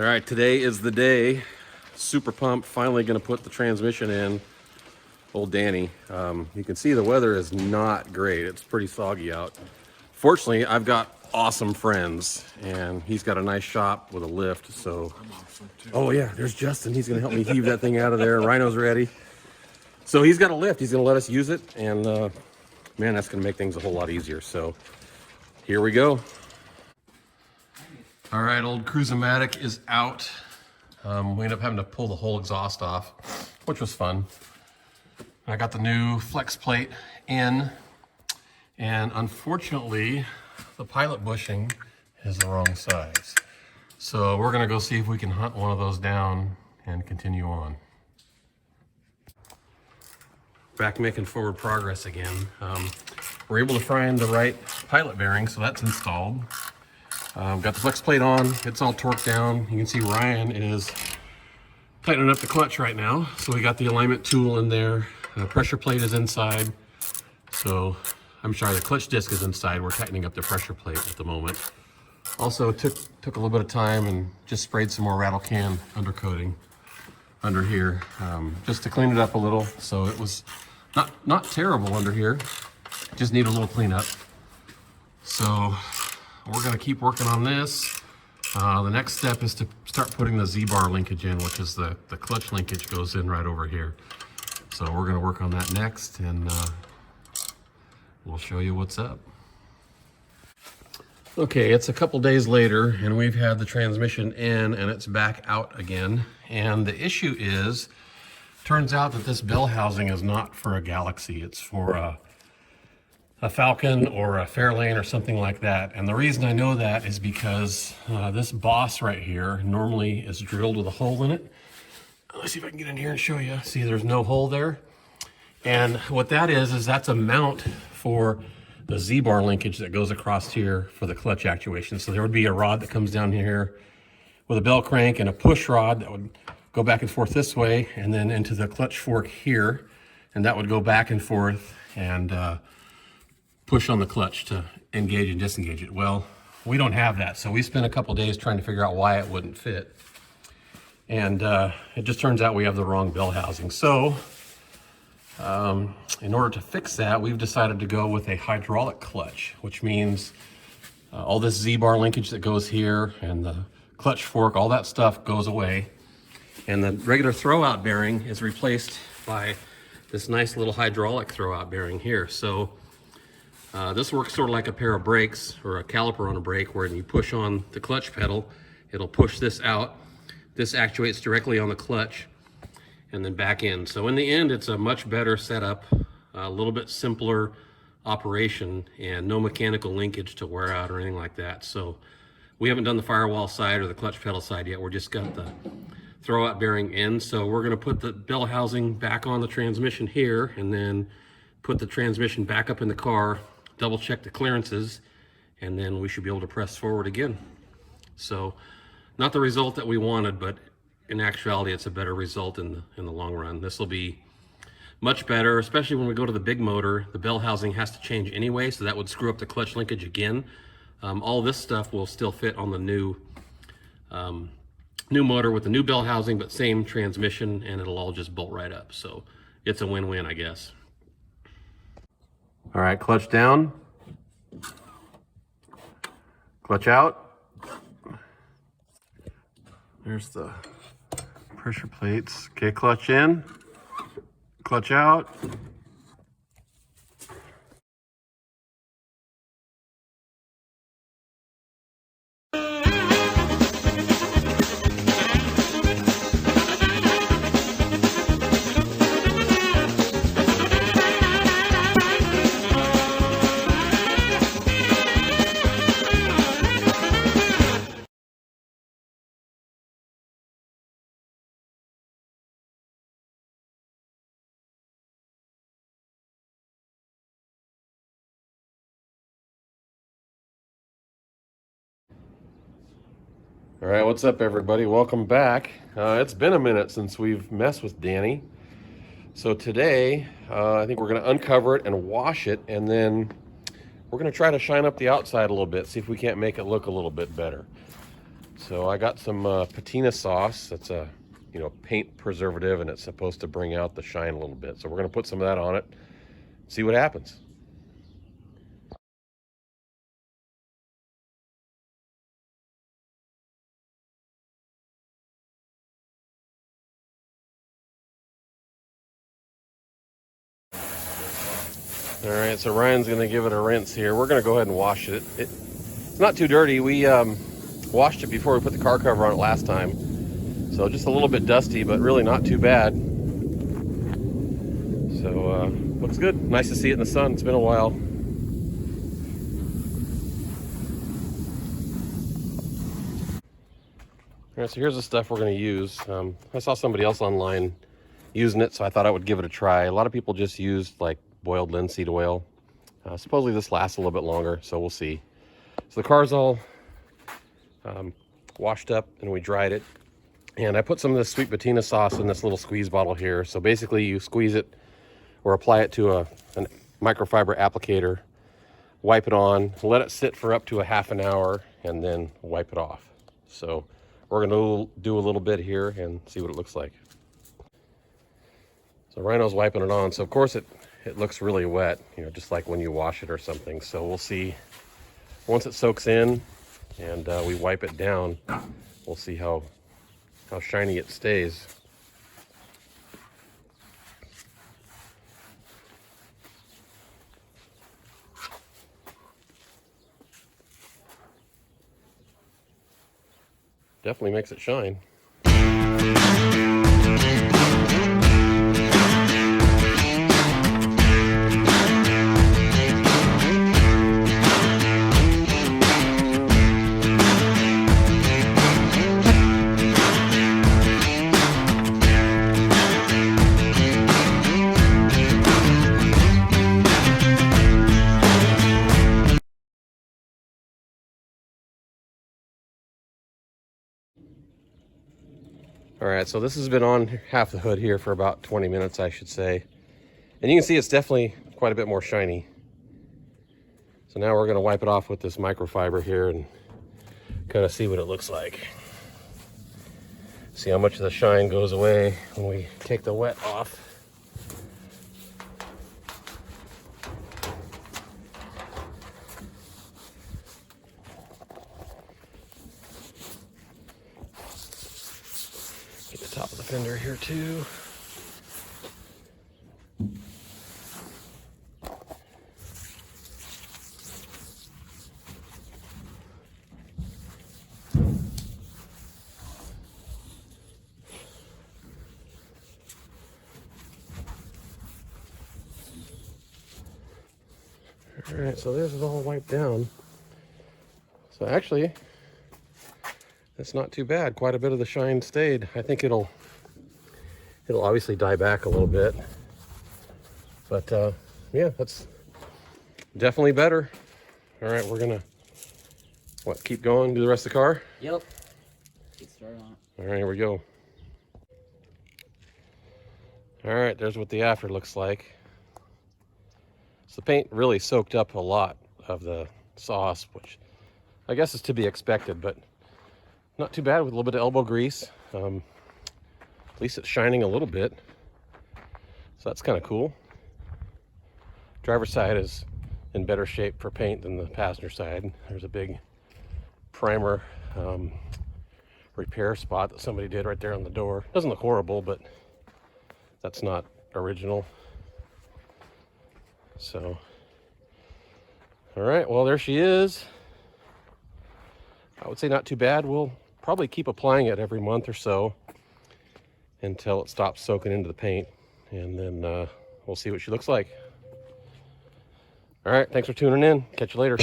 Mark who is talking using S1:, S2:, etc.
S1: All right, today is the day. Super pumped, finally gonna put the transmission in. Old Danny. You can see the weather is not great. It's pretty soggy out. Fortunately, I've got awesome friends and he's got a nice shop with a lift, so.
S2: I'm awesome too.
S1: Oh yeah, there's Justin. He's gonna help me heave that thing out of there. Rhino's ready. So he's got a lift. He's gonna let us use it, and man, that's gonna make things a whole lot easier. So here we go. All right, old Cruise-O-Matic is out. We ended up having to pull the whole exhaust off, which was fun. I got the new flex plate in, and unfortunately, the pilot bushing is the wrong size. So we're gonna go see if we can hunt one of those down and continue on. Back making forward progress again. We're able to find the right pilot bearing, so that's installed. Got the flex plate on, it's all torqued down. You can see Ryan is tightening up the clutch right now. So we got the alignment tool in there. The pressure plate is inside. So, I'm sorry, the clutch disc is inside. We're tightening up the pressure plate at the moment. Also took a little bit of time and just sprayed some more rattle can undercoating under here, just to clean it up a little. So it was not terrible under here, just need a little cleanup. So we're gonna keep working on this. The next step is to start putting the Z-bar linkage in, which is the clutch linkage goes in right over here. So we're gonna work on that next, and we'll show you what's up. Okay, it's a couple days later, and we've had the transmission in, and it's back out again. And the issue is, turns out that this bell housing is not for a Galaxy. It's for a Falcon or a Fairlane or something like that. And the reason I know that is because this boss right here normally is drilled with a hole in it. Let's see if I can get in here and show you. See, there's no hole there. And what that is that's a mount for the Z-bar linkage that goes across here for the clutch actuation. So there would be a rod that comes down here with a bell crank and a push rod that would go back and forth this way and then into the clutch fork here. And that would go back and forth and push on the clutch to engage and disengage it. Well, we don't have that. So we spent a couple days trying to figure out why it wouldn't fit. And it just turns out we have the wrong bell housing. So in order to fix that, we've decided to go with a hydraulic clutch, which means all this Z-bar linkage that goes here and the clutch fork, all that stuff goes away. And the regular throwout bearing is replaced by this nice little hydraulic throwout bearing here. So this works sort of like a pair of brakes or a caliper on a brake, where when you push on the clutch pedal, it'll push this out. This actuates directly on the clutch and then back in. So in the end, it's a much better setup, a little bit simpler operation, and no mechanical linkage to wear out or anything like that. So we haven't done the firewall side or the clutch pedal side yet. We're just got the throwout bearing in. So we're gonna put the bell housing back on the transmission here, and then put the transmission back up in the car, double check the clearances, and then we should be able to press forward again. So not the result that we wanted, but in actuality, it's a better result in the long run. This will be much better, especially when we go to the big motor. The bell housing has to change anyway, so that would screw up the clutch linkage again. All this stuff will still fit on the new motor with the new bell housing, but same transmission, and it'll all just bolt right up. So it's a win-win, I guess. All right, clutch down, clutch out. There's the pressure plates. Okay, clutch in, clutch out. All right, what's up everybody? Welcome back. It's been a minute since we've messed with Danny. So today, I think we're gonna uncover it and wash it, and then we're gonna try to shine up the outside a little bit, see if we can't make it look a little bit better. So I got some patina sauce. That's a paint preservative, and it's supposed to bring out the shine a little bit. So we're going to put some of that on it, see what happens. All right, so Ryan's going to give it a rinse here. We're going to go ahead and wash it. It's not too dirty. We washed it before we put the car cover on it last time. So just a little bit dusty, but really not too bad. So looks good. Nice to see it in the sun. It's been a while. All right, so here's the stuff we're going to use. I saw somebody else online using it, so I thought I would give it a try. A lot of people just used like boiled linseed oil. Supposedly this lasts a little bit longer, so we'll see. So the car's all washed up and we dried it. And I put some of this sweet patina sauce in this little squeeze bottle here. So basically you squeeze it or apply it to a microfiber applicator, wipe it on, let it sit for up to a half an hour, and then wipe it off. So we're gonna do a little bit here and see what it looks like. So Rhino's wiping it on. So of course it looks really wet, just like when you wash it or something. So we'll see once it soaks in and we wipe it down, we'll see how shiny it stays. Definitely makes it shine. All right, so this has been on half the hood here for about 20 minutes, I should say. And you can see it's definitely quite a bit more shiny. So now we're gonna wipe it off with this microfiber here and kind of see what it looks like. See how much of the shine goes away when we take the wet off. Top of the fender here too. All right, so this is all wiped down. So actually, it's not too bad. Quite a bit of the shine stayed. I think it'll obviously die back a little bit, but yeah, that's definitely better. All right, we're gonna keep going, do the rest of the car?
S2: Yep. Get started on it.
S1: All right, here we go. All right, there's what the after looks like. So the paint really soaked up a lot of the sauce, which I guess is to be expected, but not too bad with a little bit of elbow grease. At least it's shining a little bit. So that's kind of cool. Driver's side is in better shape for paint than the passenger side. There's a big primer repair spot that somebody did right there on the door. Doesn't look horrible, but that's not original. So, all right, well, there she is. I would say not too bad. We'll probably keep applying it every month or so until it stops soaking into the paint, and then we'll see what she looks like. All right, thanks for tuning in. Catch you later.